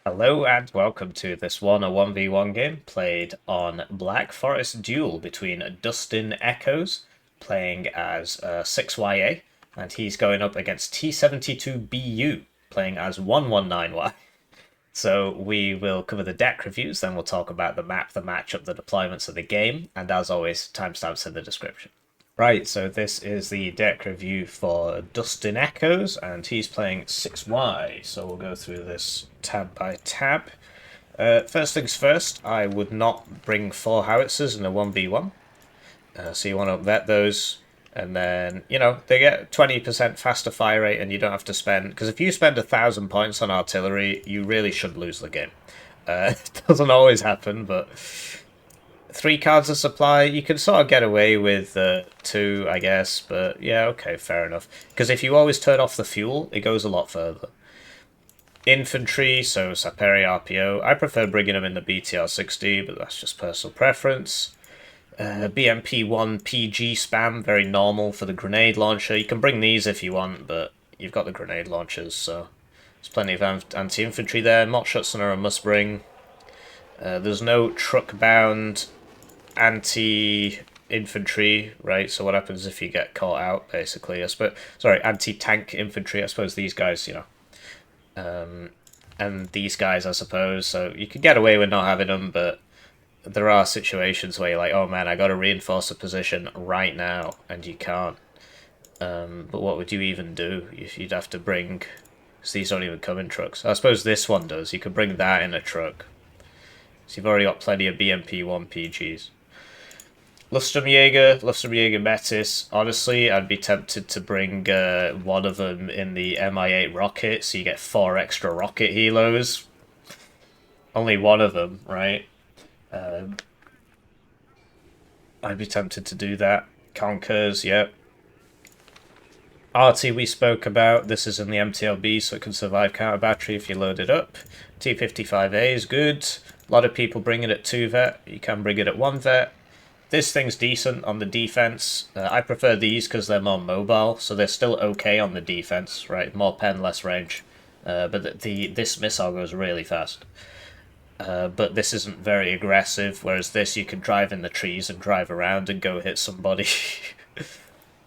Hello and welcome to this Warno 1v1 game played on Black Forest Duel between DustinEchoes playing as 6YA and he's going up against T72BU playing as 119Y. So we will cover the deck reviews, then we'll talk about the map, the matchup, the deployments of the game, and as always, timestamps in the description. Right, so this is the deck review for DustinEchoes, and he's playing 6Y, so we'll go through this tab by tab. First things first, I would not bring 4 howitzers in a 1v1, so you want to vet those, and then, they get 20% faster fire rate, and you don't have to spend, because if you spend 1,000 points on artillery, you really should lose the game. It doesn't always happen, but 3 cards of supply, you can sort of get away with 2, I guess, but yeah, okay, fair enough. Because if you always turn off the fuel, it goes a lot further. Infantry, so Saperi RPO. I prefer bringing them in the BTR-60, but that's just personal preference. BMP-1 PG spam, very normal for the grenade launcher. You can bring these if you want, but you've got the grenade launchers, so there's plenty of anti-infantry there. Mott Schutzen are a must-bring. There's no truck-bound anti-infantry, right? So what happens if you get caught out, basically? Sorry, anti-tank infantry. I suppose these guys, and these guys, I suppose. So you could get away with not having them, but there are situations where you're like, oh man, I got to reinforce a position right now, and you can't. But what would you even do? You'd have to bring... Because these don't even come in trucks. I suppose this one does. You could bring that in a truck. So you've already got plenty of BMP-1 PGs. Luftstromjäger Metis. Honestly, I'd be tempted to bring one of them in the Mi-8 rocket, so you get 4 extra rocket helos. Only one of them, right? I'd be tempted to do that. Conkers, yep. RT we spoke about. This is in the MTLB, so it can survive counter battery if you load it up. T55A is good. A lot of people bring it at 2 vet. You can bring it at 1 vet. This thing's decent on the defense. I prefer these because they're more mobile, so they're still okay on the defense, right? More pen, less range. But this missile goes really fast. But this isn't very aggressive, whereas this you can drive in the trees and drive around and go hit somebody.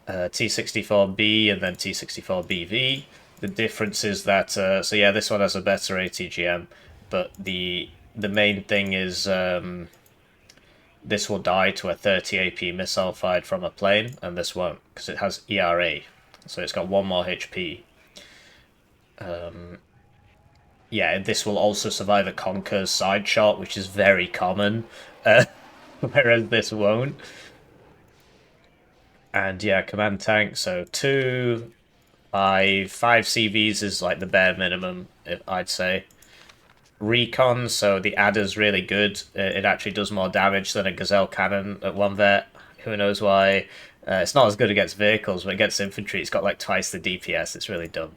T64B and then T64BV. The difference is that, so yeah, this one has a better ATGM, but the main thing is this will die to a 30 AP missile fired from a plane, and this won't, because it has ERA, so it's got 1 more HP. Yeah, this will also survive a Conker's side shot, which is very common, whereas this won't. And yeah, command tank, so 2, 5 CVs is like the bare minimum, I'd say. Recon, so the adder's really good. It actually does more damage than a Gazelle cannon at 1 vet. Who knows why? It's not as good against vehicles, but against infantry it's got like twice the DPS. It's really dumb.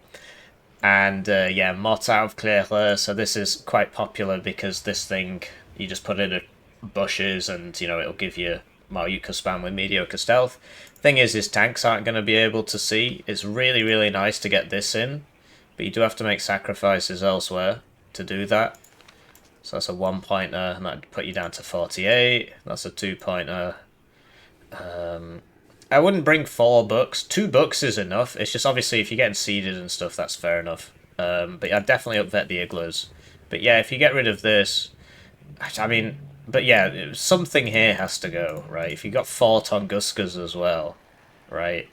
And yeah, Mott Aufklärer, so this is quite popular because this thing, you just put it in bushes and, it'll give you Maryuka spam with mediocre stealth. Thing is tanks aren't going to be able to see. It's really, really nice to get this in, but you do have to make sacrifices elsewhere to do that. So that's a 1-pointer, and that'd put you down to 48. That's a 2-pointer. I wouldn't bring 4 books. 2 books is enough. It's just obviously if you're getting seeded and stuff, that's fair enough. But I'd definitely upvet the igloos. But yeah, if you get rid of this, I mean, but yeah, something here has to go, right? If you got 4 Tunguskas as well, right?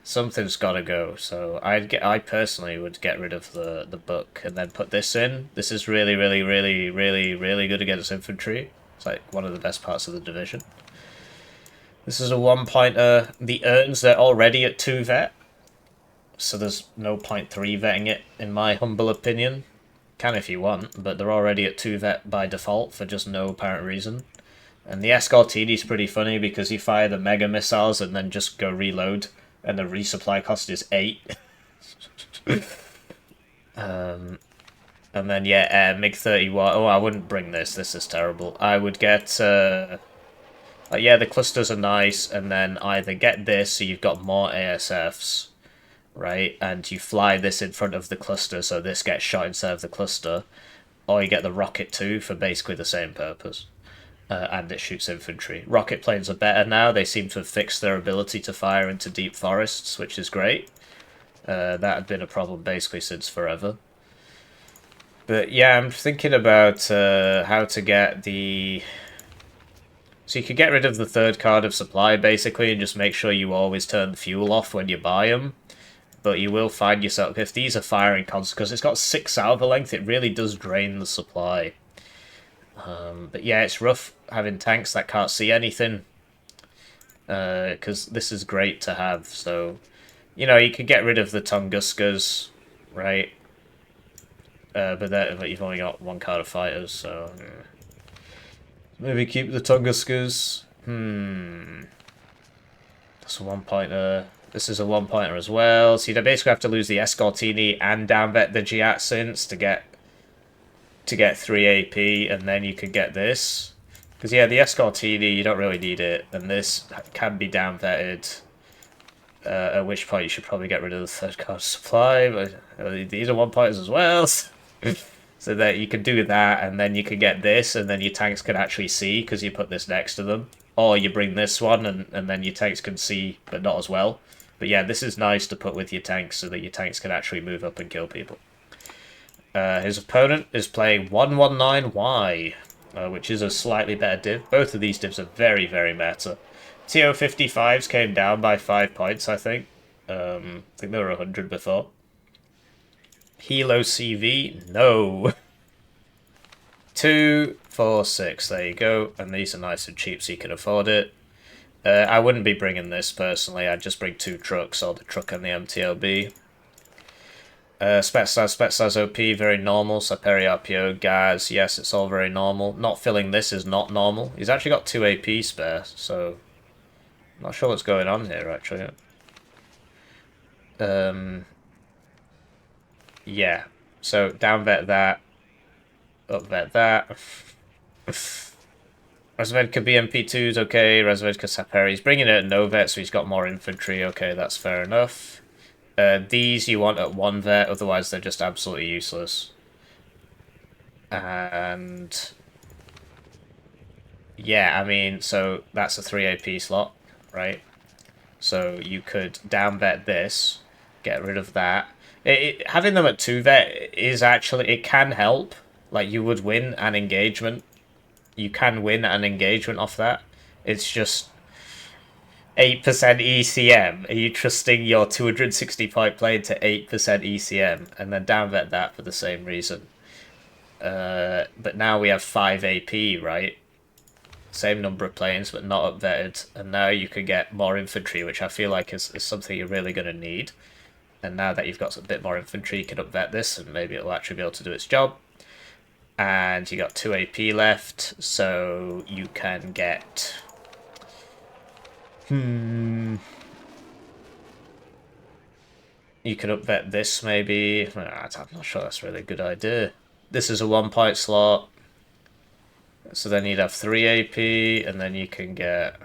Something's got to go. So I personally would get rid of the book and then put this in. This is really, really, really, really, really good against infantry. It's like one of the best parts of the division. This is a 1-pointer. The urns, they're already at 2 vet, so there's no point 3 vetting it, in my humble opinion. Can if you want, but they're already at 2 vet by default for just no apparent reason. And the Escortini is pretty funny because you fire the mega missiles and then just go reload, and the resupply cost is 8. And then, yeah, MiG-31. Oh, I wouldn't bring this. This is terrible. I would get... yeah, the clusters are nice, and then either get this, so you've got more ASFs, right? And you fly this in front of the cluster, so this gets shot instead of the cluster. or you get the Rocket 2 for basically the same purpose. And it shoots infantry. Rocket planes are better now. They seem to have fixed their ability to fire into deep forests, which is great. That had been a problem basically since forever. But yeah, I'm thinking about how to get the... So you could get rid of the third card of supply, basically, and just make sure you always turn the fuel off when you buy them. But you will find yourself... If these are firing constantly, because it's got 6 salvo length, it really does drain the supply. But yeah, it's rough having tanks that can't see anything. Because this is great to have, so... You know, you could get rid of the Tunguskas, right? But you've only got 1 card of fighters, so... Maybe keep the Tunguskas. That's a 1-pointer. This is a 1-pointer as well. So you basically have to lose the Escortini and downvet the Giatsins to get 3 AP, and then you could get this. Because yeah, the Escortini, you don't really need it, and this can be downvetted. At which point you should probably get rid of the third card supply, but these are 1-pointers as well. So that you can do that, and then you can get this, and then your tanks can actually see, because you put this next to them. Or you bring this one, and then your tanks can see, but not as well. But yeah, this is nice to put with your tanks, so that your tanks can actually move up and kill people. His opponent is playing 119Y, which is a slightly better div. Both of these divs are very, very meta. TO55s came down by 5 points, I think. I think they were 100 before. Hilo CV, no. 2, 4, 6, there you go. And these are nice and cheap so you can afford it. I wouldn't be bringing this personally, I'd just bring 2 trucks, or the truck and the MTLB. Spetsnaz OP, very normal. Saperi RPO, Gaz, yes, it's all very normal. Not filling this is not normal. He's actually got 2 AP spare, so... I'm not sure what's going on here, actually. Yeah, so downvet that, upvet that. Razvedka BMP2 is okay, Razvedka Saperi. He's bringing it at no vet, so he's got more infantry. Okay, that's fair enough. These you want at 1 vet, otherwise they're just absolutely useless. And... yeah, I mean, so that's a 3 AP slot, right? So you could downvet this, get rid of that. Having them at 2 vet is actually, it can help. Like, you would win an engagement. You can win an engagement off that. It's just 8% ECM. Are you trusting your 260 point plane to 8% ECM and then downvet that for the same reason? But now we have 5 AP, right? Same number of planes, but not upvetted. And now you can get more infantry, which I feel like is something you're really going to need. And now that you've got a bit more infantry, you can upvet this, and maybe it'll actually be able to do its job. And you got 2 AP left, so you can get... You can upvet this, maybe. I'm not sure that's really a good idea. This is a 1-point slot. So then you'd have 3 AP, and then you can get...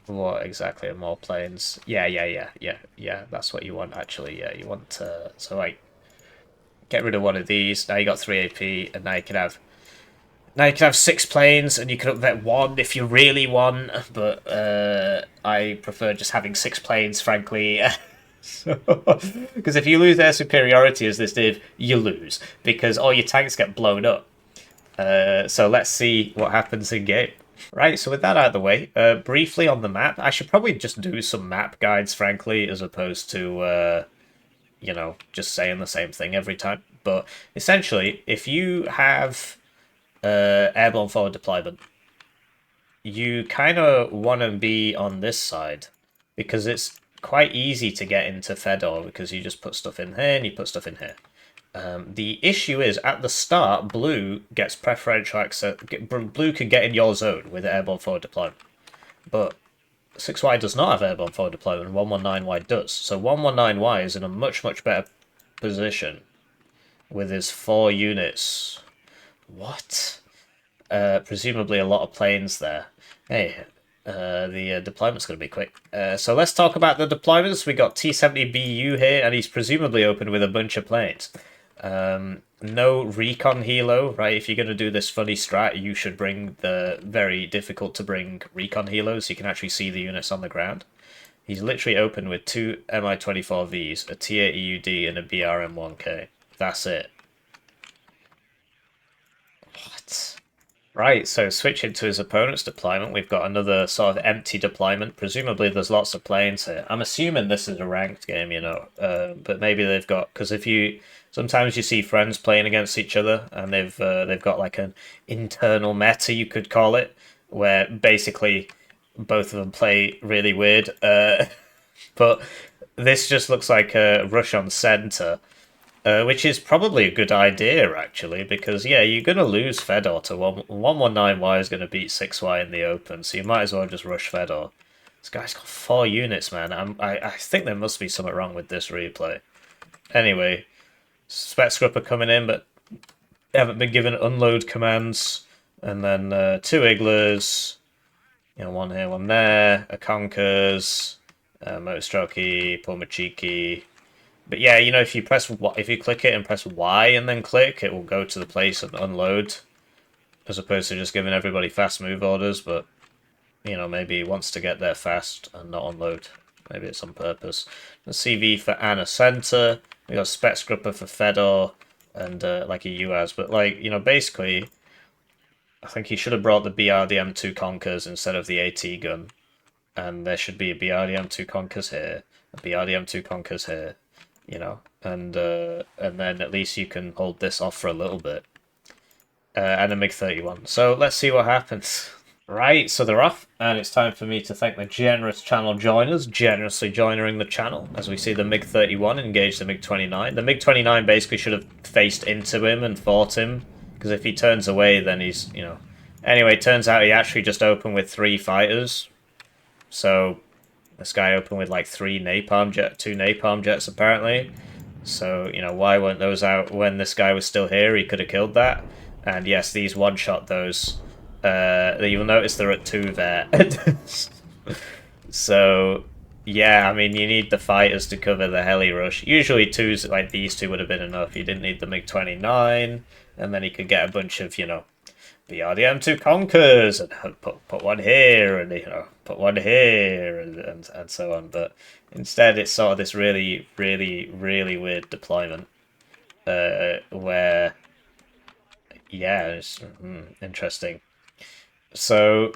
what exactly are more planes? Yeah, that's what you want, actually. Yeah, you want to... so, like, get rid of one of these. Now you got 3 AP, and now you can have... now you can have 6 planes, and you can upvet 1 if you really want, but I prefer just having 6 planes, frankly. Because if you lose air superiority as this div, you lose, because all your tanks get blown up. So let's see what happens in game. Right, so with that out of the way, briefly on the map, I should probably just do some map guides, frankly, as opposed to, you know, just saying the same thing every time. But essentially, if you have airborne forward deployment, you kind of want to be on this side, because it's quite easy to get into Fedor, because you just put stuff in here and you put stuff in here. The issue is, at the start, blue gets preferential access. Blue can get in your zone with airborne forward deployment. But 6Y does not have airborne forward deployment, and 119Y does. So 119Y is in a much, much better position with his 4 units. What? Presumably a lot of planes there. Hey, the deployment's going to be quick. So let's talk about the deployments. We got T-70BU here, and he's presumably open with a bunch of planes. no recon helo, right? If you're going to do this funny strat, you should bring the very difficult to bring recon helos so you can actually see the units on the ground. He's literally open with two Mi-24Vs, a T-8 EUD, and a BRM-1K. That's it. What? Right, so switching to his opponent's deployment, we've got another sort of empty deployment. Presumably there's lots of planes here. I'm assuming this is a ranked game, but maybe they've got... Because if you... Sometimes you see friends playing against each other, and they've got like an internal meta, you could call it, where basically both of them play really weird. But this just looks like a rush on center. Which is probably a good idea, actually, because, yeah, you're going to lose Fedor to 119Y is going to beat 6Y in the open, so you might as well just rush Fedor. This guy's got 4 units, man. I think there must be something wrong with this replay. Anyway, Spec Scrupper coming in, but they haven't been given unload commands. And then 2 Igglers, one here, one there, a Conkers, Motostrokey, Pomachiki. But yeah, if you click it and press Y and then click, it will go to the place and unload, as opposed to just giving everybody fast move orders. But maybe he wants to get there fast and not unload. Maybe it's on purpose. The CV for Anna Center. We got Spec Scrupper for Fedor and like a UAS. But basically, I think he should have brought the BRDM2 Conkers instead of the AT gun, and there should be a BRDM2 Conkers here, a BRDM2 Conkers here. And then at least you can hold this off for a little bit. And a MiG-31. So let's see what happens. Right, so they're off, and it's time for me to thank the generous channel joiners, generously joining the channel, as we see the MiG-31 engage the MiG-29. The MiG-29 basically should have faced into him and fought him, because if he turns away, then he's, Anyway, turns out he actually just opened with 3 fighters, so... This guy opened with like 2 napalm jets apparently. So, why weren't those out when this guy was still here? He could have killed that. And yes, these one-shot those. You'll notice they're at 2 there. So, yeah, I mean, you need the fighters to cover the heli rush. Usually 2s like these 2 would have been enough. You didn't need the MiG-29. And then he could get a bunch of, BRDM2 Conkers and put one here and put one here and so on. But instead, it's sort of this really, really, really weird deployment where, yeah, it's interesting. So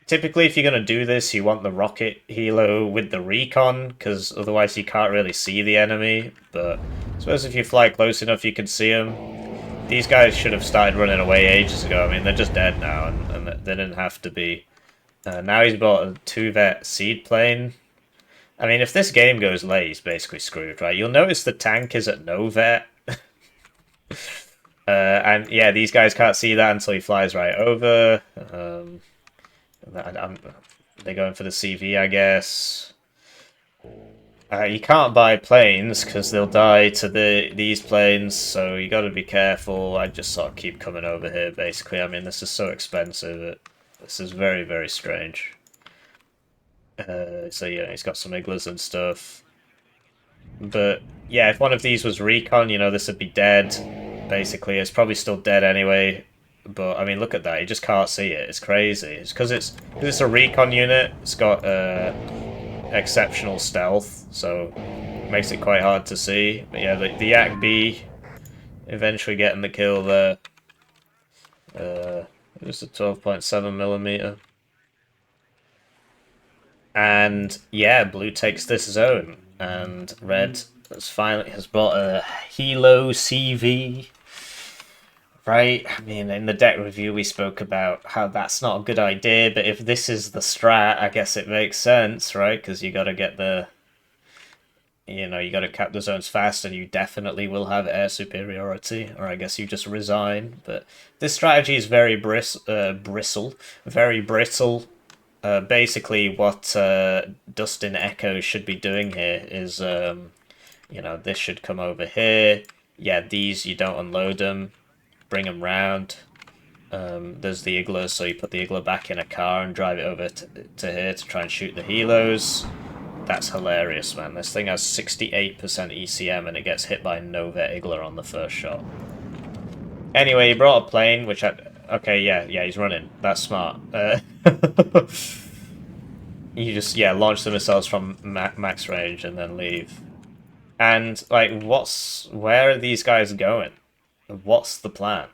typically, if you're going to do this, you want the rocket helo with the recon, because otherwise you can't really see the enemy. But I suppose if you fly close enough, you can see them. These guys should have started running away ages ago. I mean, they're just dead now, and they didn't have to be. Now he's bought a 2-vet seed plane. I mean, if this game goes late, he's basically screwed, right? You'll notice the tank is at no vet. And yeah, these guys can't see that until he flies right over. They're going for the CV, I guess. You can't buy planes because they'll die to these planes, so you got to be careful. I just sort of keep coming over here, basically. I mean, this is so expensive. This is very, very strange. So yeah, he's got some Igglers and stuff. But yeah, if one of these was recon, this would be dead. Basically, it's probably still dead anyway. But I mean, look at that. You just can't see it. It's crazy. It's because it's a recon unit. It's got exceptional stealth, so it makes it quite hard to see. But yeah, the Yak B eventually getting the kill there. Just a 12.7mm. And yeah, blue takes this zone, and red has bought a Helo CV. Right, I mean, in the deck review we spoke about how that's not a good idea, but if this is the strat, I guess it makes sense, right? Because you got to get the, you got to cap the zones fast, and you definitely will have air superiority, or I guess you just resign. But this strategy is very very brittle. Basically, what DustinEchoes should be doing here is, this should come over here. Yeah, these, you don't unload them. Bring them round. There's the Igglers, so you put the Iggler back in a car and drive it over to here to try and shoot the helos. That's hilarious, man. This thing has 68% ECM and it gets hit by no Vet Igler on the first shot. Anyway, he brought a plane, which I... Okay, yeah, he's running. That's smart. You just, launch the missiles from max range and then leave. And, like, where are these guys going? What's the plan?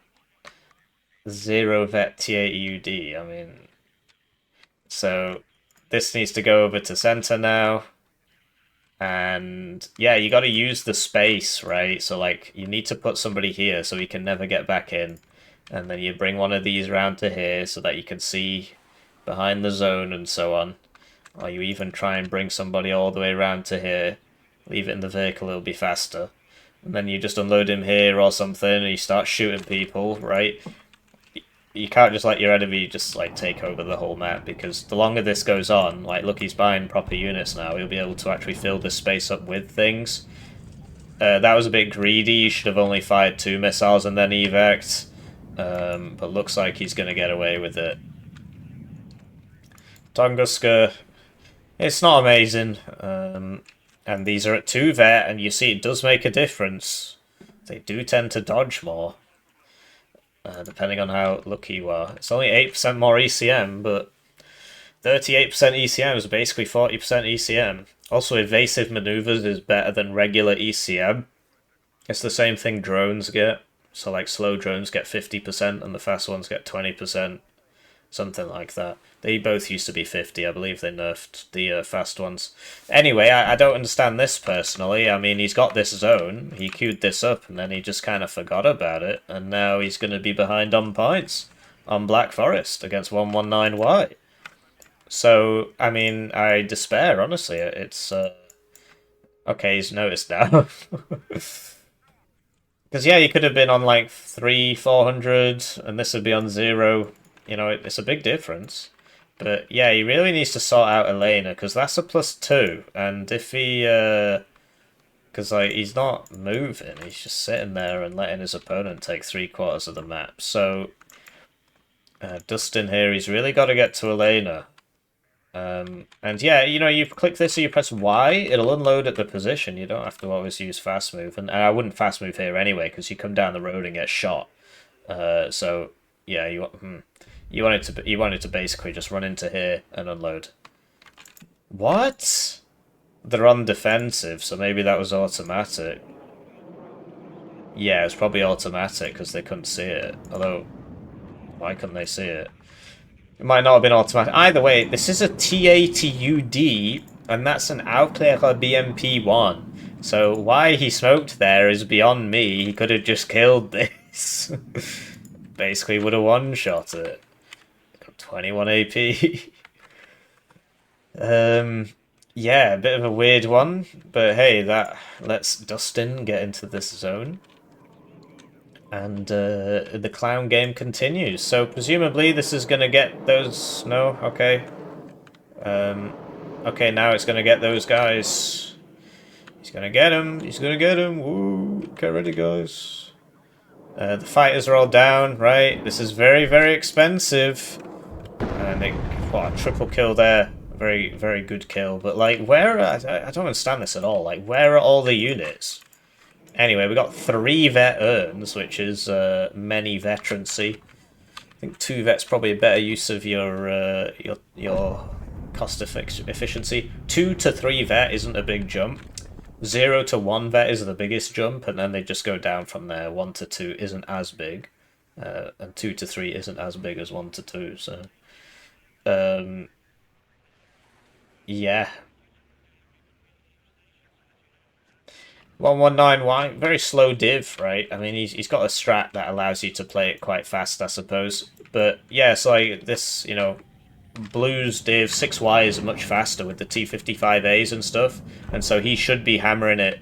Zero Vet T8UD, I mean... So, this needs to go over to center now. And, yeah, you gotta use the space, right? So, like, you need to put somebody here so he can never get back in. And then you bring one of these round to here so that you can see behind the zone and so on. Or you even try and bring somebody all the way around to here. Leave it in the vehicle, it'll be faster. And then you just unload him here or something and you start shooting people, right? You can't just let your enemy just, like, take over the whole map, because the longer this goes on, like, look, he's buying proper units now, he'll be able to actually fill this space up with things. That was a bit greedy, you should have only fired 2 missiles and then evac'd. But looks like he's going to get away with it. Tunguska, it's not amazing. And these are at 2 vet, and you see it does make a difference. They do tend to dodge more, depending on how lucky you are. It's only 8% more ECM, but 38% ECM is basically 40% ECM. Also, evasive maneuvers is better than regular ECM. It's the same thing drones get. So, like, slow drones get 50% and the fast ones get 20%. Something like that. They both used to be 50. I believe they nerfed the fast ones. Anyway, I don't understand this personally. I mean, he's got this zone. He queued this up and then he just kind of forgot about it. And now he's going to be behind on points on Black Forest against 119Y. So, I mean, I despair, honestly. It's, okay, he's noticed now. Because, yeah, you could have been on, like, 400, and this would be on 0. You know, it's a big difference. But, yeah, he really needs to sort out Elena, because that's a +2. And if he, because, like, he's not moving. He's just sitting there and letting his opponent take 3/4 of the map. So, Dustin here, he's really got to get to Elena. And yeah, you know, you click this or you press Y, it'll unload at the position. You don't have to always use fast move. And I wouldn't fast move here anyway, because you come down the road and get shot. So, yeah, you want it to basically just run into here and unload. What? They're on defensive, so maybe that was automatic. Yeah, it's probably automatic because they couldn't see it. Although, why couldn't they see it? It might not have been automatic. Either way, this is a T80UD, and that's an Aufklärer BMP1. So why he smoked there is beyond me. He could have just killed this. Basically would have one-shot it. Got 21 AP. Yeah, a bit of a weird one, but hey, that lets Dustin get into this zone. And the clown game continues. So presumably this is going to get those... No? Okay. Okay, now it's going to get those guys. He's going to get them. He's going to get them. Woo! Get ready, guys. The fighters are all down, right? This is very, very expensive. And they... What, a triple kill there. Very, very good kill. But, like, where... I don't understand this at all. Like, where are all the units? Anyway, we got 3 vet urns, which is many veterancy. I think 2 vet's probably a better use of your cost efficiency. 2 to 3 vet isn't a big jump. 0 to 1 vet is the biggest jump, and then they just go down from there. 1 to 2 isn't as big, and 2 to 3 isn't as big as 1 to 2. So, yeah. 119Y, very slow div, right? I mean, he's got a strat that allows you to play it quite fast, I suppose. But yeah, so like this, you know, Blue's div 6Y is much faster with the T55As and stuff, and so he should be hammering it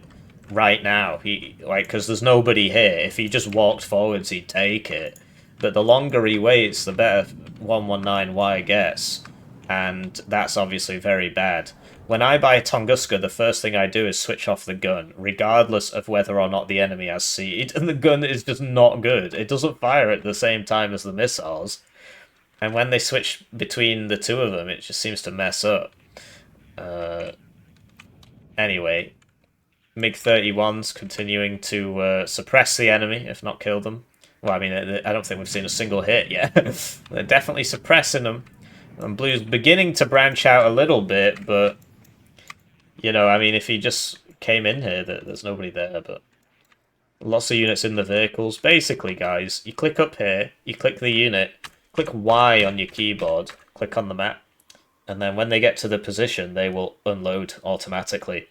right now. Because there's nobody here. If he just walked forwards, he'd take it. But the longer he waits, the better 119Y gets, and that's obviously very bad. When I buy Tunguska, the first thing I do is switch off the gun, regardless of whether or not the enemy has seed, and the gun is just not good. It doesn't fire at the same time as the missiles, and when they switch between the two of them, it just seems to mess up. Anyway, MiG-31s continuing to suppress the enemy, if not kill them. Well, I mean, I don't think we've seen a single hit yet. They're definitely suppressing them. And Blue's beginning to branch out a little bit, but, you know, I mean, if he just came in here, there's nobody there, but lots of units in the vehicles. Basically, guys, you click up here, you click the unit, click Y on your keyboard, click on the map, and then when they get to the position, they will unload automatically,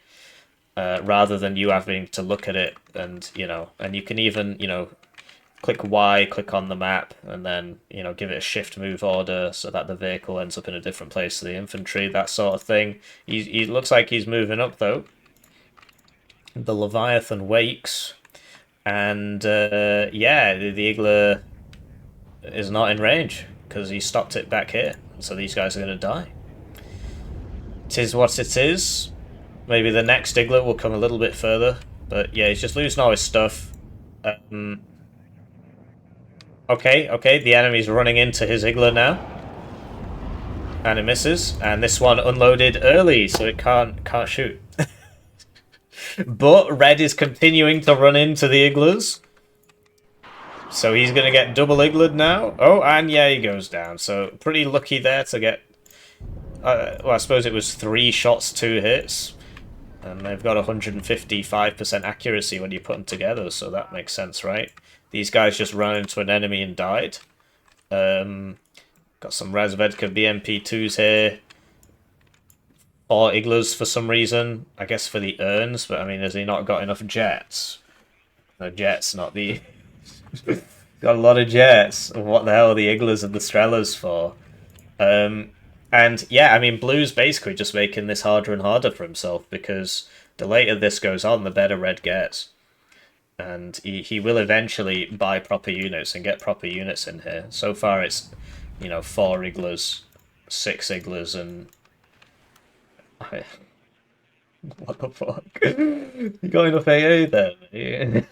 rather than you having to look at it. And, you know, and you can even, you know, click Y, click on the map, and then, you know, give it a shift move order so that the vehicle ends up in a different place to the infantry, that sort of thing. He looks like he's moving up, though. The Leviathan wakes, and, yeah, the Igla is not in range, because he stopped it back here, so these guys are going to die. It is what it is. Maybe the next Igla will come a little bit further, but yeah, he's just losing all his stuff. Okay, the enemy's running into his Igla now. And it misses, and this one unloaded early, so it can't shoot. But Red is continuing to run into the Iglas. So he's going to get double Igla'd now. Oh, and yeah, he goes down. So pretty lucky there to get... well, I suppose it was 3 shots, 2 hits. And they've got 155% accuracy when you put them together, so that makes sense, right? These guys just ran into an enemy and died. Got some Razvedka BMP2s here. 4 Iglas for some reason. I guess for the urns, but I mean, has he not got enough jets? No jets, not the... Got a lot of jets. What the hell are the Iglas and the Strelas for? And yeah, I mean, Blue's basically just making this harder and harder for himself, because the later this goes on, the better Red gets. And he will eventually buy proper units and get proper units in here. So far it's, you know, 4 Iglas, 6 Iglas, and... What the fuck? You got enough AA there?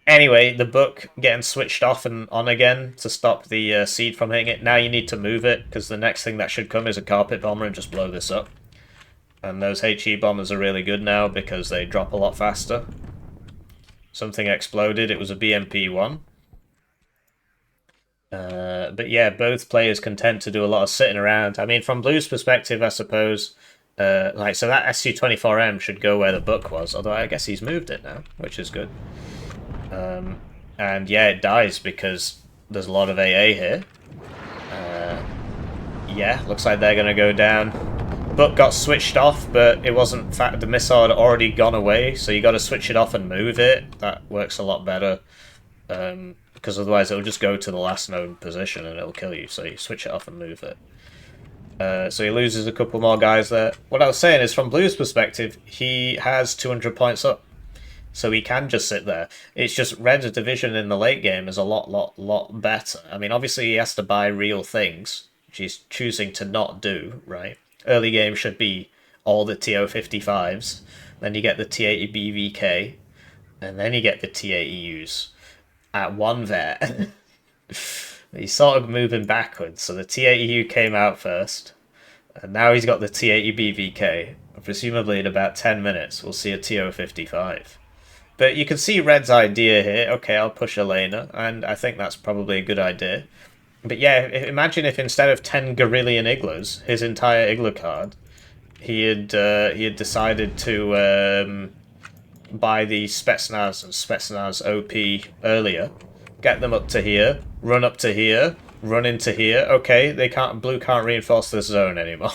Anyway, the book getting switched off and on again to stop the seed from hitting it. Now you need to move it, because the next thing that should come is a carpet bomber and just blow this up. And those HE bombers are really good now because they drop a lot faster. Something exploded. It was a BMP-1. But yeah, both players can tend to do a lot of sitting around. I mean, from Blue's perspective, I suppose, like, so that SU-24M should go where the book was, although I guess he's moved it now, which is good. And yeah, it dies because there's a lot of AA here. Yeah, looks like they're going to go down. Book got switched off, but it wasn't... the missile had already gone away, so you got to switch it off and move it. That works a lot better, because otherwise it'll just go to the last known position and it'll kill you, so you switch it off and move it. So he loses a couple more guys there. What I was saying is, from Blue's perspective, he has 200 points up. So he can just sit there. It's just Red's division in the late game is a lot better. I mean, obviously he has to buy real things, which he's choosing to not do, right? Early game should be all the TO-55s, then you get the T-80 BVK, and then you get the T-80Us at 1 vet. He's sort of moving backwards, so the T-80U came out first, and now he's got the T-80 BVK. Presumably in about 10 minutes we'll see a TO-55. But you can see Red's idea here. Okay, I'll push Elena, and I think that's probably a good idea. But yeah, imagine if instead of 10 Gorillion Iglas, his entire Igla card, he had decided to buy the Spetsnaz and Spetsnaz OP earlier, get them up to here, run up to here, run into here. Okay, Blue can't reinforce this zone anymore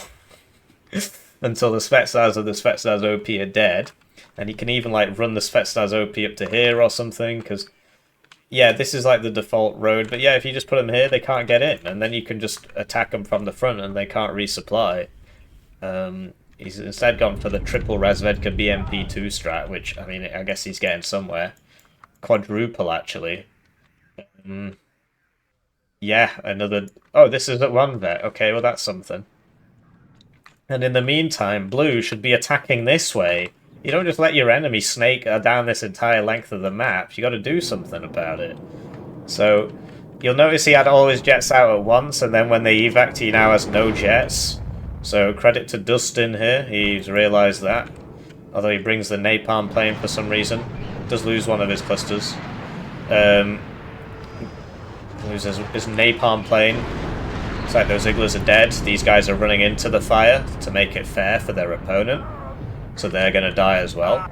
until the Spetsnaz and the Spetsnaz OP are dead. And you can even, like, run the Spetsnaz OP up to here or something, because, yeah, this is, like, the default road. But, yeah, if you just put them here, they can't get in. And then you can just attack them from the front and they can't resupply. He's instead gone for the triple Razvedka BMP2 strat, which, I mean, I guess he's getting somewhere. Quadruple, actually. Yeah, another... Oh, this is at 1 vet. Okay, well, that's something. And in the meantime, Blue should be attacking this way. You don't just let your enemy snake down this entire length of the map. You got to do something about it. So you'll notice he had all his jets out at once, and then when they evac, he now has no jets. So credit to Dustin here, he's realised that. Although he brings the napalm plane for some reason. Does lose one of his clusters. Loses his napalm plane. Looks like those Iglas are dead. These guys are running into the fire to make it fair for their opponent. So they're going to die as well.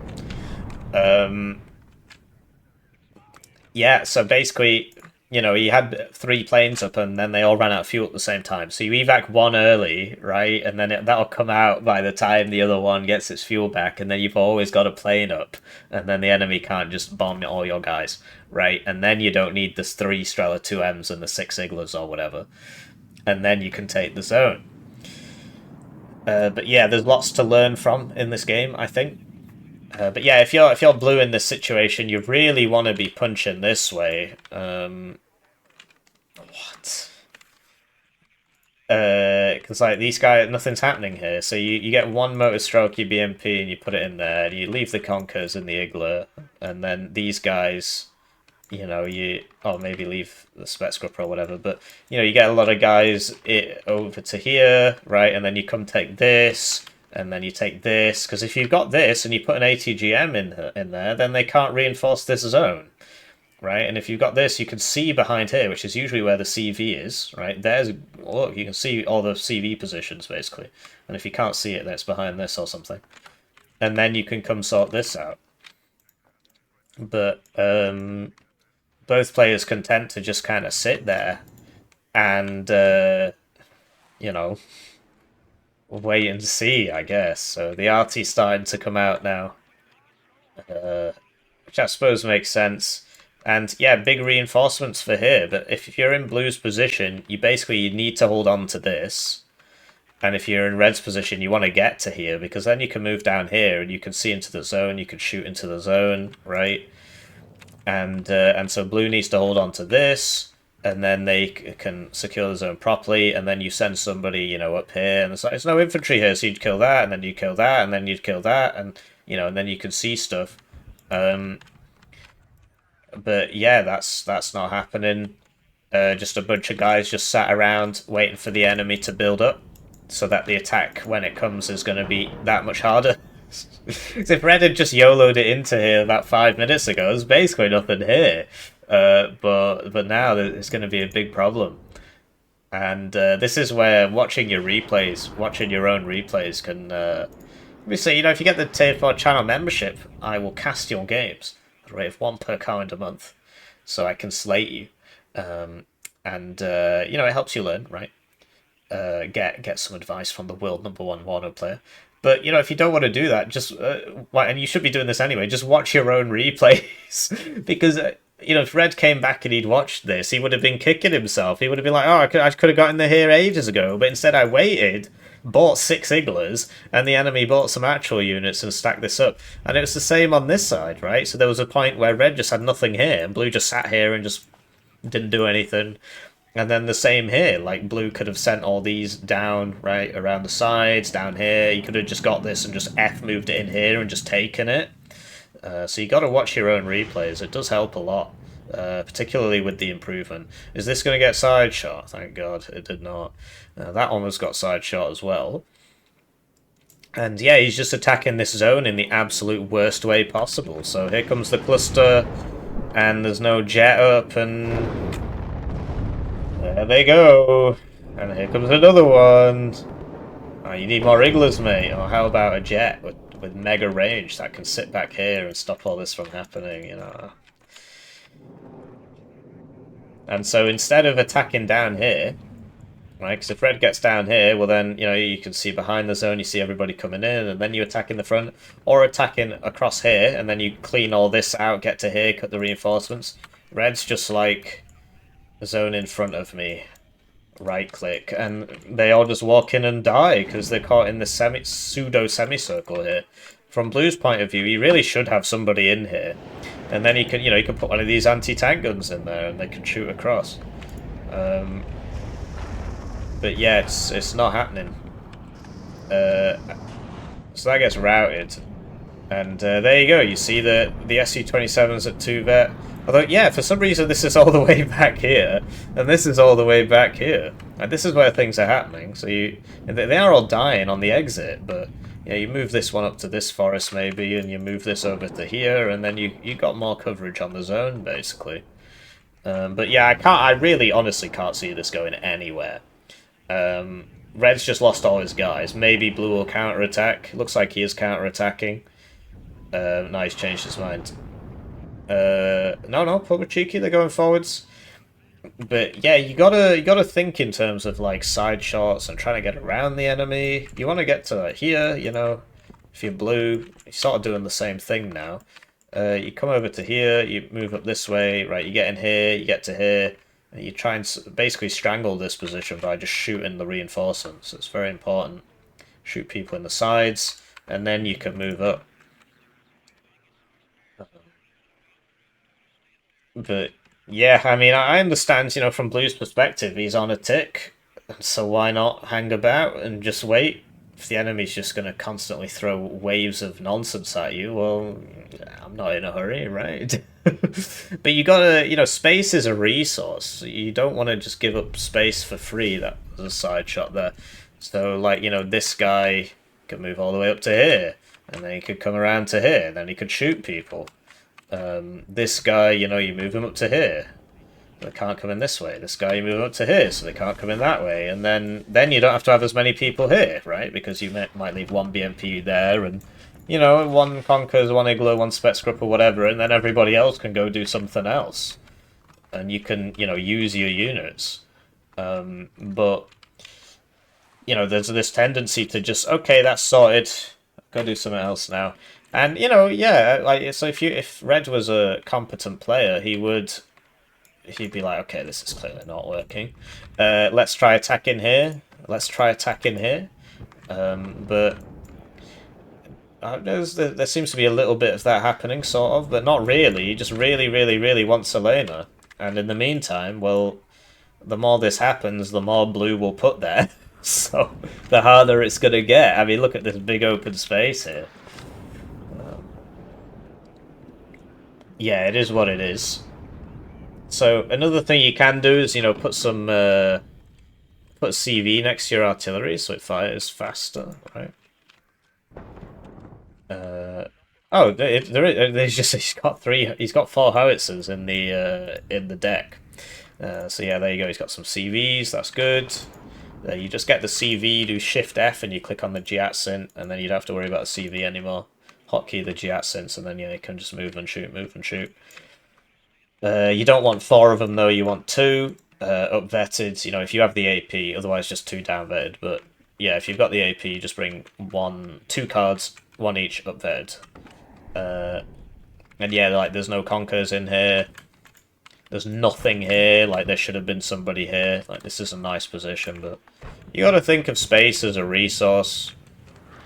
Yeah, so basically, you know, he had 3 planes up and then they all ran out of fuel at the same time. So you evac one early, right? And then that'll come out by the time the other one gets its fuel back. And then you've always got a plane up. And then the enemy can't just bomb all your guys, right? And then you don't need the 3 Strela 2Ms and the 6 Iglas or whatever. And then you can take the zone. But yeah, there's lots to learn from in this game, I think. But yeah, if you're blue in this situation, you really want to be punching this way. What? Because like these guys, nothing's happening here. So you get one motor stroke your BMP and you put it in there. And you leave the Conkers in the Igla, and then these guys, you know, or maybe leave the Spetsgrupper or whatever. But you know, you get a lot of guys over to here, right? And then you come take this. And then you take this, because if you've got this and you put an ATGM in there, then they can't reinforce this zone, right? And if you've got this, you can see behind here, which is usually where the CV is, right? There's, look, you can see all the CV positions, basically. And if you can't see it, then it's behind this or something. And then you can come sort this out. But both players content to just kind of sit there and, you know, wait and see, I guess. So the RT's starting to come out now, which I suppose makes sense. And yeah, big reinforcements for here. But if you're in blue's position, you need to hold on to this. And if you're in red's position, you want to get to here, because then you can move down here and you can see into the zone. You can shoot into the zone, right? And so blue needs to hold on to this. And then they can secure the zone properly, and then you send somebody, you know, up here, and there's no infantry here, so you'd kill that, and then you'd kill that, and then you'd kill that, and, you know, and then you can see stuff. But yeah, that's not happening. Just a bunch of guys just sat around waiting for the enemy to build up, so that the attack, when it comes, is going to be that much harder. If red had just YOLO'd it into here about 5 minutes ago, there's basically nothing here. But now it's going to be a big problem, and this is where watching your own replays can. Let me say, you know, if you get the Tier 4 channel membership, I will cast your games at a rate of 1 per calendar month, so I can slate you, and you know, it helps you learn, right? Get some advice from the world #1 Warno player. But, you know, if you don't want to do that, just, and you should be doing this anyway, just watch your own replays, because. You know, if Red came back and he'd watched this, he would have been kicking himself. He would have been like, oh, I could have gotten there here ages ago, but instead I waited, bought 6 Iglas, and the enemy bought some actual units and stacked this up. And it was the same on this side, right? So there was a point where Red just had nothing here, and Blue just sat here and just didn't do anything. And then the same here, like Blue could have sent all these down, right, around the sides, down here. He could have just got this and just moved it in here and just taken it. So you got to watch your own replays. It does help a lot, particularly with the improvement. Is this going to get side shot? Thank God it did not. That almost got side shot as well. And yeah, he's just attacking this zone in the absolute worst way possible. So here comes the cluster, and there's no jet up, and there they go. And here comes another one. Oh, you need more Iglas, mate. Or how about a jet with mega range that can sit back here and stop all this from happening, you know. And so instead of attacking down here, right, because if red gets down here, well then, you know, you can see behind the zone, you see everybody coming in, and then you attack in the front, or attacking across here, and then you clean all this out, get to here, cut the reinforcements. Red's just like the zone in front of me. Right click, and they all just walk in and die because they're caught in the pseudo semicircle here. From Blue's point of view, he really should have somebody in here, and then he can, you know, he can put one of these anti-tank guns in there and they can shoot across. But yeah, it's not happening. So that gets routed, and there you go. You see the SU-27s at 2 vet. Although, yeah, for some reason this is all the way back here, and this is all the way back here. And this is where things are happening. So they are all dying on the exit, but yeah, you move this one up to this forest maybe, and you move this over to here, and then you got more coverage on the zone basically. But yeah, I really honestly can't see this going anywhere. Red's just lost all his guys. Maybe Blue will counter-attack. Looks like he is counter-attacking. Now he's changed his mind. No, Puma Cheeky, they're going forwards. But yeah, you gotta think in terms of like side shots and trying to get around the enemy. You want to get to like, here, you know. If you're blue, you're sort of doing the same thing now. You come over to here, you move up this way, right? You get in here, you get to here, and you try and basically strangle this position by just shooting the reinforcements. It's very important. Shoot people in the sides, and then you can move up. But yeah, I mean, I understand, you know, from Blue's perspective, he's on a tick, so why not hang about and just wait? If the enemy's just going to constantly throw waves of nonsense at you, well, I'm not in a hurry, right? But you gotta, you know, space is a resource. You don't want to just give up space for free. That was a side shot there. So, like, you know, this guy could move all the way up to here, and then he could come around to here, and then he could shoot people. This guy, you know, you move him up to here. They can't come in this way. This guy, you move up to here, so they can't come in that way. And then you don't have to have as many people here, right? Because you might leave one BMP there, and, you know, one Conkers, one Igloo, one Spetsgrupp or whatever, and then everybody else can go do something else. And you can, you know, use your units. But, you know, there's this tendency to just, okay, that's sorted, go do something else now. And, you know, yeah, like, so if Red was a competent player, he'd be like, okay, this is clearly not working. Let's try attacking here. Let's try attacking here. But there seems to be a little bit of that happening, sort of, but not really. He just really, really, really wants Elena. And in the meantime, well, the more this happens, the more Blue will put there. So the harder it's going to get. I mean, look at this big open space here. Yeah, it is what it is. So another thing you can do is, you know, put some put CV next to your artillery so it fires faster, right? Oh, there's just he's got 4 howitzers in the deck. So yeah, there you go. He's got some CVs. That's good. You just get the CV, do Shift F, and you click on the Jiatsint, and then you don't have to worry about the CV anymore. Hotkey the Jiatsints, and then yeah, you can just move and shoot, move and shoot. You don't want 4 of them though. You want 2 up-vetted. You know, if you have the AP, otherwise just 2 down-vetted. But yeah, if you've got the AP, you just bring 2 cards, 1 each up-vetted. And yeah, like there's no Conkers in here. There's nothing here. Like there should have been somebody here. Like this is a nice position, but you got to think of space as a resource.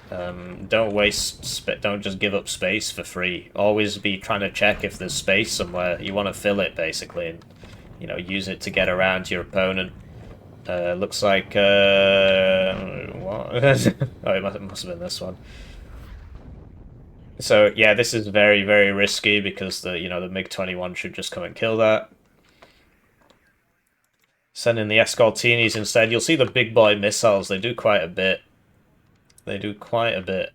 Don't waste. Don't just give up space for free. Always be trying to check if there's space somewhere. You want to fill it basically, and you know, use it to get around your opponent. Looks like what? Oh, it must have been this one. So yeah, this is very, very risky because the MiG-21 should just come and kill that. Send in the Escortinis instead. You'll see the big boy missiles. They do quite a bit. They do quite a bit.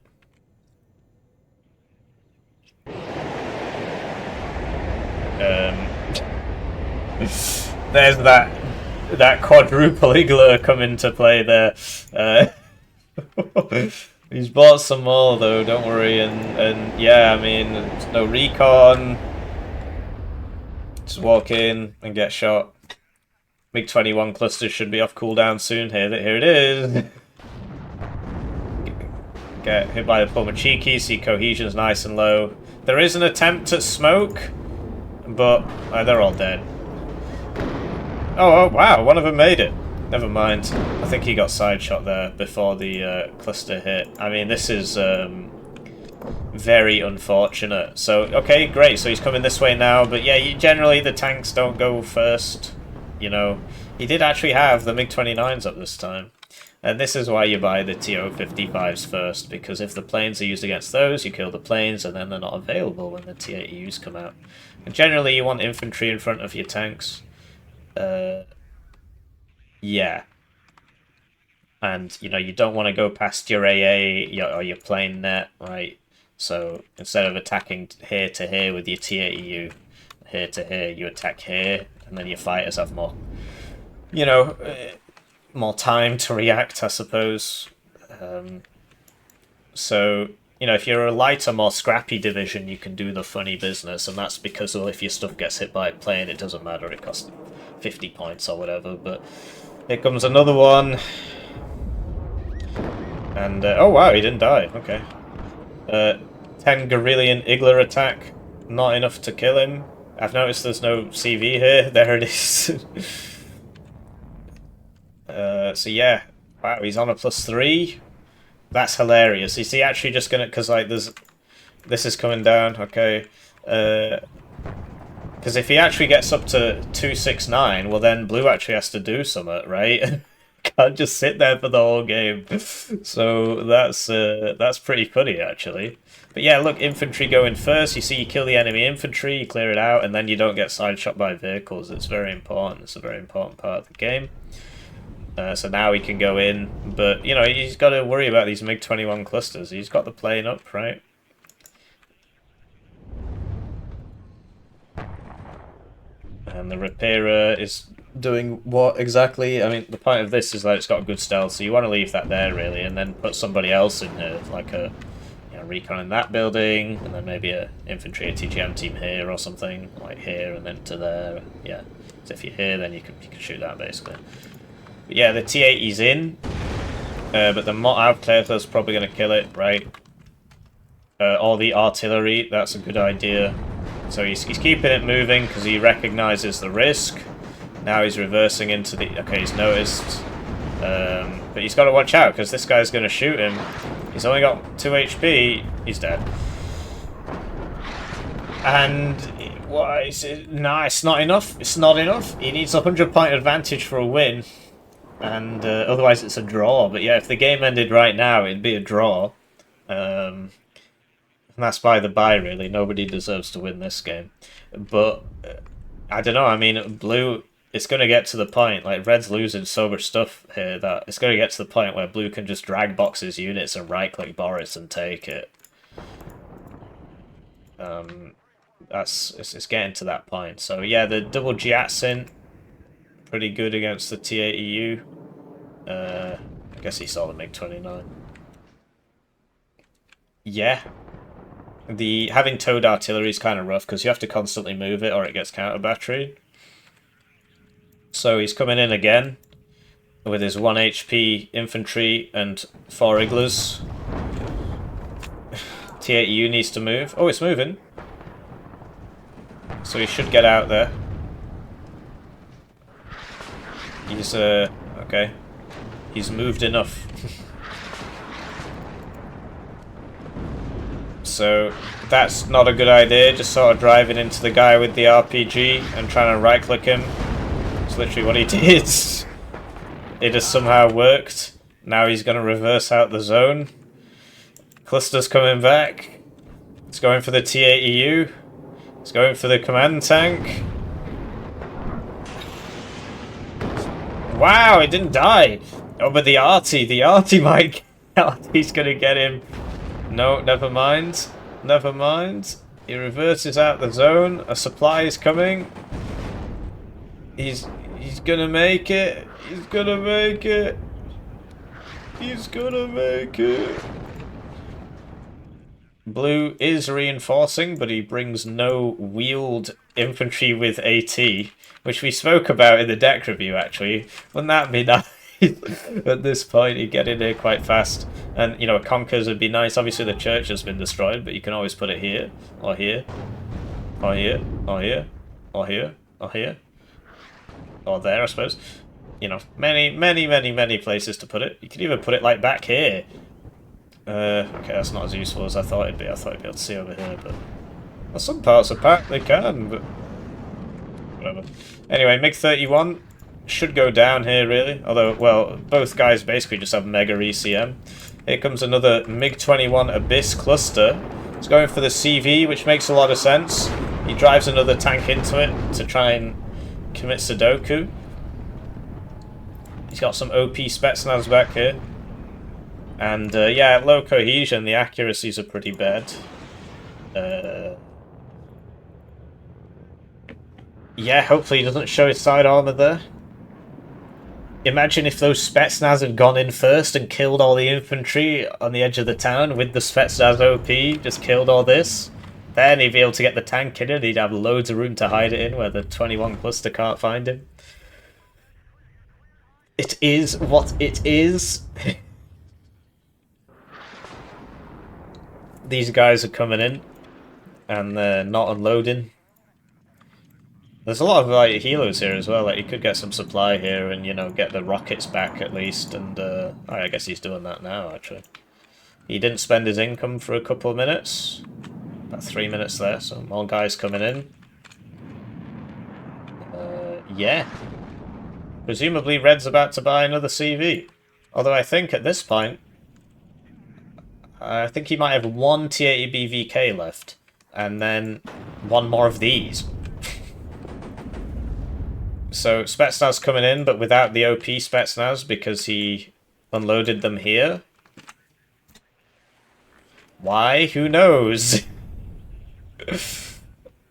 There's that quadruple Igloo come into play there. He's bought some more though, don't worry, and yeah, I mean, no recon. Just walk in and get shot. MiG-21 clusters should be off cooldown soon. Here it is. Get hit by the Puma Cheeky, see cohesion's nice and low. There is an attempt at smoke, but they're all dead. Oh wow, one of them made it. Never mind. I think he got side shot there before the cluster hit. I mean, this is very unfortunate. So, okay, great. So he's coming this way now. But yeah, generally the tanks don't go first. You know, he did actually have the MiG-29s up this time. And this is why you buy the TO-55s first. Because if the planes are used against those, you kill the planes, and then they're not available when the T-80Us come out. And generally you want infantry in front of your tanks. Yeah. and you know you don't want to go past your AA or your plane net, right? So instead of attacking here to here with your T80U, here to here, you attack here, and then your fighters have more, you know, more time to react, I suppose. So, you know, if you're a lighter, more scrappy division, you can do the funny business, and that's because, well, if your stuff gets hit by a plane, it doesn't matter, it costs 50 points or whatever, but here comes another one. And, oh wow, he didn't die, okay. 10 Gorillion Igler attack, not enough to kill him. I've noticed there's no CV here, there it is. So yeah, wow, he's on a +3. That's hilarious. Is he actually just gonna, because like this is coming down, okay. Because if he actually gets up to 269, well then blue actually has to do something, right? Can't just sit there for the whole game. So that's pretty funny actually. But yeah, look, infantry going first. You see, you kill the enemy infantry, you clear it out, and then you don't get side shot by vehicles. It's very important. It's a very important part of the game. So now he can go in, but you know he's got to worry about these MiG-21 clusters. He's got the plane up, right? And the repairer is doing what exactly? I mean, the point of this is that it's got good stealth, so you want to leave that there really, and then put somebody else in here, like a recon in that building, and then maybe a infantry, a TGM team here or something, like here, and then to there. Yeah, so if you're here, then you can shoot that basically. But yeah, the T-80's in, but the Mot is probably going to kill it, right? All the artillery, that's a good idea. So he's keeping it moving because he recognises the risk. Now he's reversing into the... Okay, he's noticed. But he's got to watch out because this guy's going to shoot him. He's only got 2 HP. He's dead. And... Why is it? Nah, it's not enough. It's not enough. He needs a 100-point advantage for a win. And otherwise it's a draw. But yeah, if the game ended right now, it'd be a draw. And that's by the by, really. Nobody deserves to win this game. But, I don't know, I mean, blue, it's going to get to the point, like, red's losing so much stuff here that it's going to get to the point where blue can just drag box his units and right-click Boris and take it. It's getting to that point. So, yeah, the double Jiatsin, pretty good against the T-80U. I guess he saw the MiG-29. Yeah. Having towed artillery is kind of rough because you have to constantly move it or it gets counter-batteried. So he's coming in again with his 1 HP infantry and 4 Iglers. T-80U needs to move. Oh, it's moving. So he should get out there. He's, okay. He's moved enough. So that's not a good idea, just sort of driving into the guy with the RPG and trying to right click him. It's literally what he did. It has somehow worked. Now he's going to reverse out the zone. Cluster's coming back. It's going for the T-80U. It's going for the command tank. Wow, it didn't die. Oh, but the arty might... He's going to get him. No, never mind. Never mind. He reverses out the zone. A supply is coming. He's gonna make it. He's gonna make it. He's gonna make it. Blue is reinforcing, but he brings no wheeled infantry with AT, which we spoke about in the deck review, actually. Wouldn't that be nice? At this point, he'd get in there quite fast. And, you know, Conkers would be nice. Obviously, the church has been destroyed, but you can always put it here, or here, or here, or here, or here, or here, or there, I suppose. You know, many places to put it. You could even put it, like, back here. Okay, that's not as useful as I thought it'd be. I thought I'd be able to see over here, but... Well, some parts of pack they can, but... Whatever. Anyway, MiG-31 should go down here, really. Although, well, both guys basically just have mega ECM. Here comes another MiG-21 Abyss cluster. It's going for the CV, which makes a lot of sense. He drives another tank into it to try and commit Sudoku. He's got some OP Spetsnaz back here. And yeah, at low cohesion, the accuracies are pretty bad. Yeah, hopefully he doesn't show his side armor there. Imagine if those Spetsnaz had gone in first and killed all the infantry on the edge of the town with the Spetsnaz OP, just killed all this. Then he'd be able to get the tank in and he'd have loads of room to hide it in where the 21 cluster can't find him. It is what it is. These guys are coming in and they're not unloading. There's a lot of like helos here as well. Like you could get some supply here and, you know, get the rockets back at least. And I guess he's doing that now. Actually, he didn't spend his income for a couple of minutes. About 3 minutes there. So more guys coming in. Yeah. Presumably Red's about to buy another CV. Although I think at this point, I think he might have one T-80 BVK left, and then one more of these. So Spetsnaz coming in, but without the OP Spetsnaz because he unloaded them here. Why? Who knows?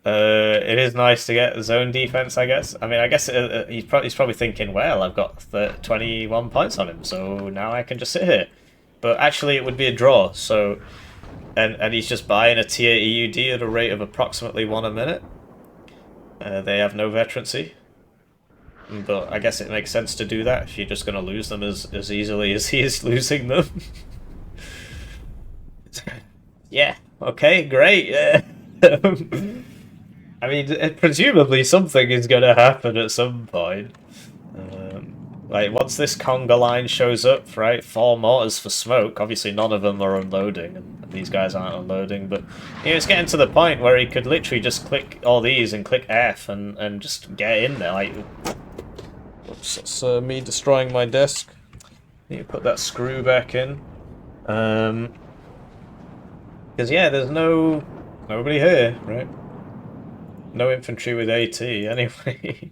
It is nice to get zone defense, I guess. I mean, I guess he's probably thinking, well, I've got 21 points on him, so now I can just sit here. But actually, it would be a draw. So, and he's just buying a tier EUD at a rate of approximately 1 a minute. They have no veterancy, but I guess it makes sense to do that if you're just going to lose them as easily as he is losing them. Yeah. Okay. Great. Yeah. I mean, presumably something is going to happen at some point. Like, once this conga line shows up, right, 4 mortars for smoke, obviously none of them are unloading, and these guys aren't unloading, but, you know, it's getting to the point where he could literally just click all these and click F and just get in there, like... Oops, that's me destroying my desk. Need to put that screw back in. Because, yeah, there's nobody here, right? No infantry with AT, anyway.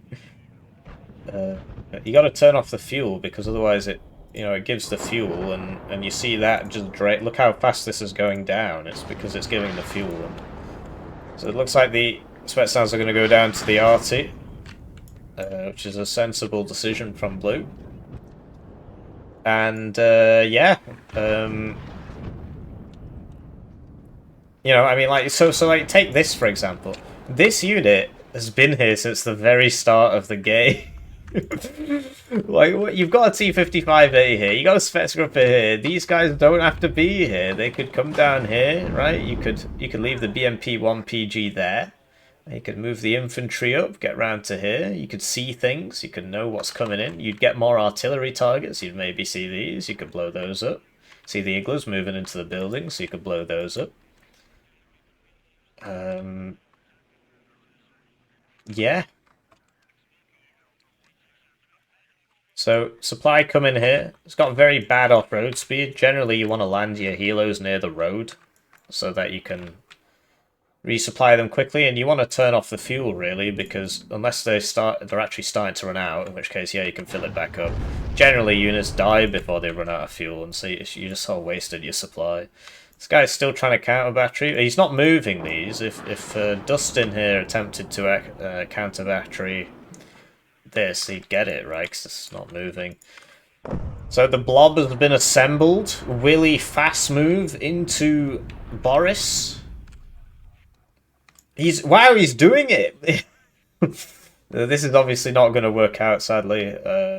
You got to turn off the fuel because otherwise it gives the fuel, and you see that just look how fast this is going down. It's because it's giving the fuel. So it looks like the Spetsnaz are going to go down to the RT, which is a sensible decision from Blue. And yeah, I mean, like so like take this for example. This unit has been here since the very start of the game. Like, you've got a T-55A here, you got a Spetsgrupper here, these guys don't have to be here, they could come down here, right? You could leave the BMP-1PG there, you could move the infantry up, get round to here, you could see things, you could know what's coming in, you'd get more artillery targets, you'd maybe see these, you could blow those up, see the igloos moving into the building, so you could blow those up. Yeah. So, supply come in here. It's got very bad off-road speed. Generally, you want to land your helos near the road so that you can resupply them quickly, and you want to turn off the fuel, really, because unless they're actually starting to run out, in which case, yeah, you can fill it back up. Generally, units die before they run out of fuel, and so you just all wasted your supply. This guy's still trying to counter battery. He's not moving these. If Dustin here attempted to counter battery this, he'd get it, right? Because it's not moving. So the blob has been assembled. Willy fast move into Boris. He's doing it. This is obviously not going to work out, sadly,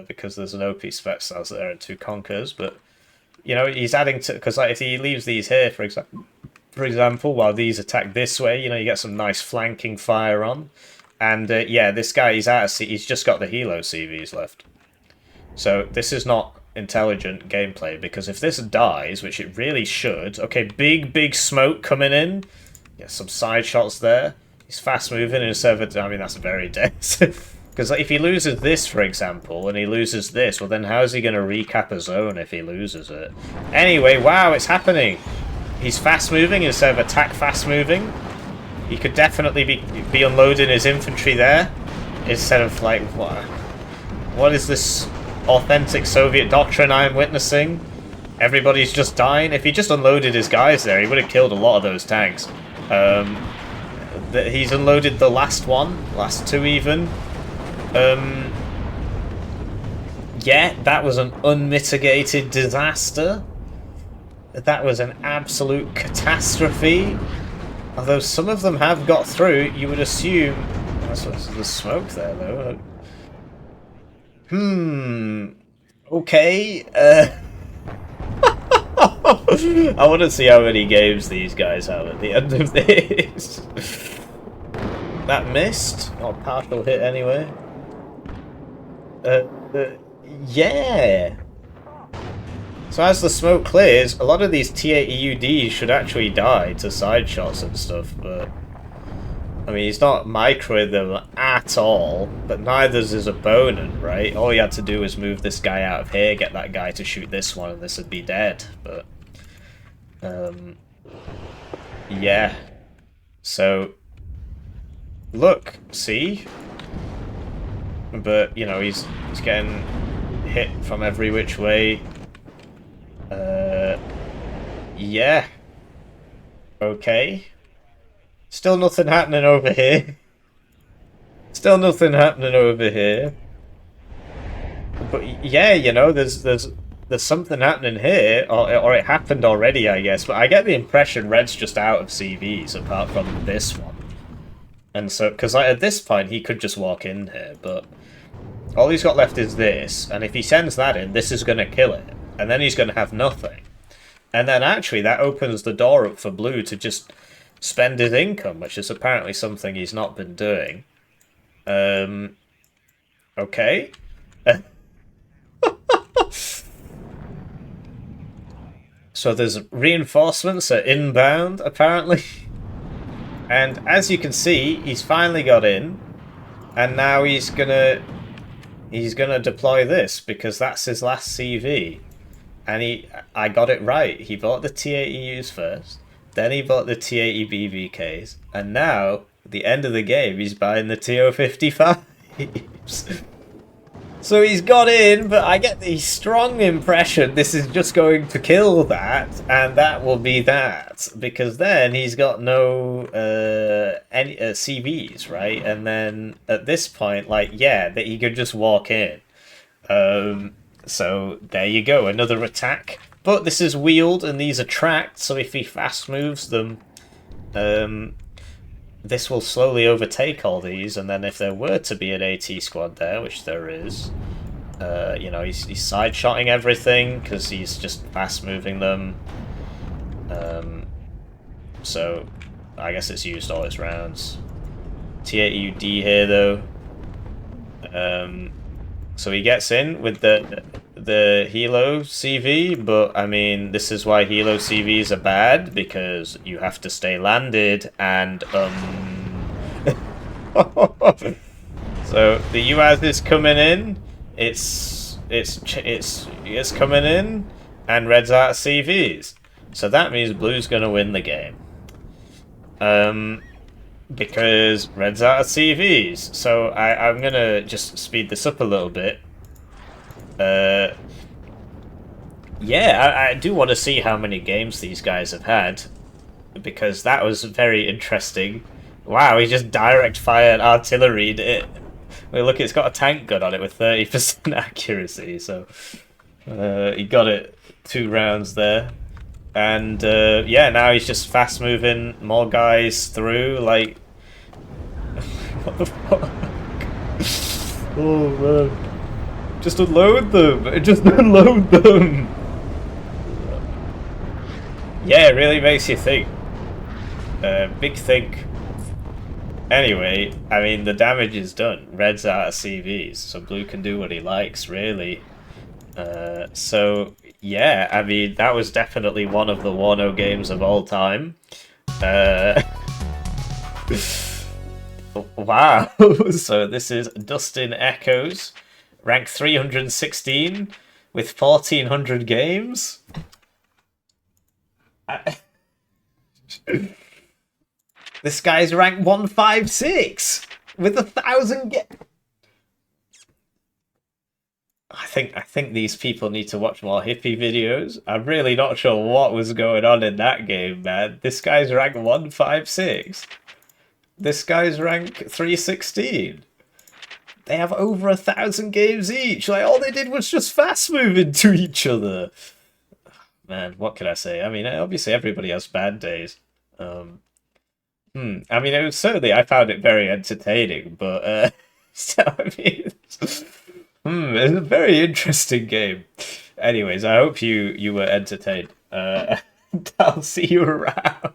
because there's an OP Spetsnaz there and 2 Conkers. But you know, he's adding to, because like if he leaves these here, for example, while these attack this way, you know, you get some nice flanking fire on. And yeah, this guy, he's just got the Helo CVs left. So this is not intelligent gameplay, because if this dies, which it really should, okay, big smoke coming in, get some side shots there. He's fast moving instead of, I mean, that's very dense. Because like, if he loses this, for example, and he loses this, well then how's he going to recap a zone if he loses it? Anyway, wow, it's happening. He's fast moving instead of attack fast moving. He could definitely be unloading his infantry there, instead of like, what is this authentic Soviet doctrine I am witnessing. Everybody's just dying. If he just unloaded his guys there, he would have killed a lot of those tanks. He's unloaded the last one, last two even. Yeah, that was an unmitigated disaster. That was an absolute catastrophe. Although some of them have got through, you would assume... There's smoke there, though. Okay. I want to see how many games these guys have at the end of this. That missed? Or partial hit, anyway. Yeah. So as the smoke clears, a lot of these T-80UDs should actually die to side shots and stuff, but... I mean, he's not microing them at all, but neither's his opponent, right? All he had to do was move this guy out of here, get that guy to shoot this one, and this would be dead, but... yeah. So... Look, see? But, you know, he's getting hit from every which way. Yeah. Okay. Still nothing happening over here. Still nothing happening over here. But yeah, you know, there's something happening here, or it happened already, I guess. But I get the impression Red's just out of CVs apart from this one. And so, because like, at this point he could just walk in here, but all he's got left is this, and if he sends that in, this is going to kill it, and then he's going to have nothing. And then actually that opens the door up for Blue to just spend his income, which is apparently something he's not been doing. Okay. So there's reinforcements are inbound, apparently. And as you can see, he's finally got in, and now he's gonna deploy this, because that's his last CV. And I got it right. He bought the T-80Us first, then he bought the T-80 BVKs, and now, at the end of the game, he's buying the TO-55s. So he's got in, but I get the strong impression this is just going to kill that, and that will be that, because then he's got no any CVs, right? And then at this point, like, yeah, that he could just walk in. So there you go, another attack. But this is wheeled and these are tracked, so if he fast moves them, this will slowly overtake all these, and then if there were to be an AT squad there, which there is, you know, he's side-shotting everything because he's just fast moving them. So I guess it's used all its rounds. T-80UD here though. So he gets in with the Helo CV, but I mean, this is why Helo CVs are bad, because you have to stay landed, and so the UAS is coming in, it's coming in, and Red's out of CVs, so that means Blue's gonna win the game. Because Red's out of CVs. So I'm gonna just speed this up a little bit. Yeah, I do want to see how many games these guys have had, because that was very interesting. Wow, he just direct fired artilleried it. Well, look, it's got a tank gun on it with 30% accuracy, so he got it 2 rounds there. And yeah, now he's just fast moving more guys through, like... what the fuck? Oh man. Just unload them! Just unload them! Yeah, it really makes you think. Big think. Anyway, I mean, the damage is done. Red's out of CVs, so Blue can do what he likes, really. So... yeah, I mean, that was definitely one of the Warno games of all time. Wow. So this is DustinEchoes, rank 316 with 1,400 games. This guy's rank 156 with 1,000 games. think these people need to watch more Hippie videos. I'm really not sure what was going on in that game, man. This guy's rank 156. This guy's rank 316. They have over 1,000 games each. Like, all they did was just fast move into each other. Man, what can I say? I mean, obviously everybody has bad days. I mean, it was certainly, I found it very entertaining, but so, I mean, it's a very interesting game. Anyways, I hope you were entertained. I'll see you around.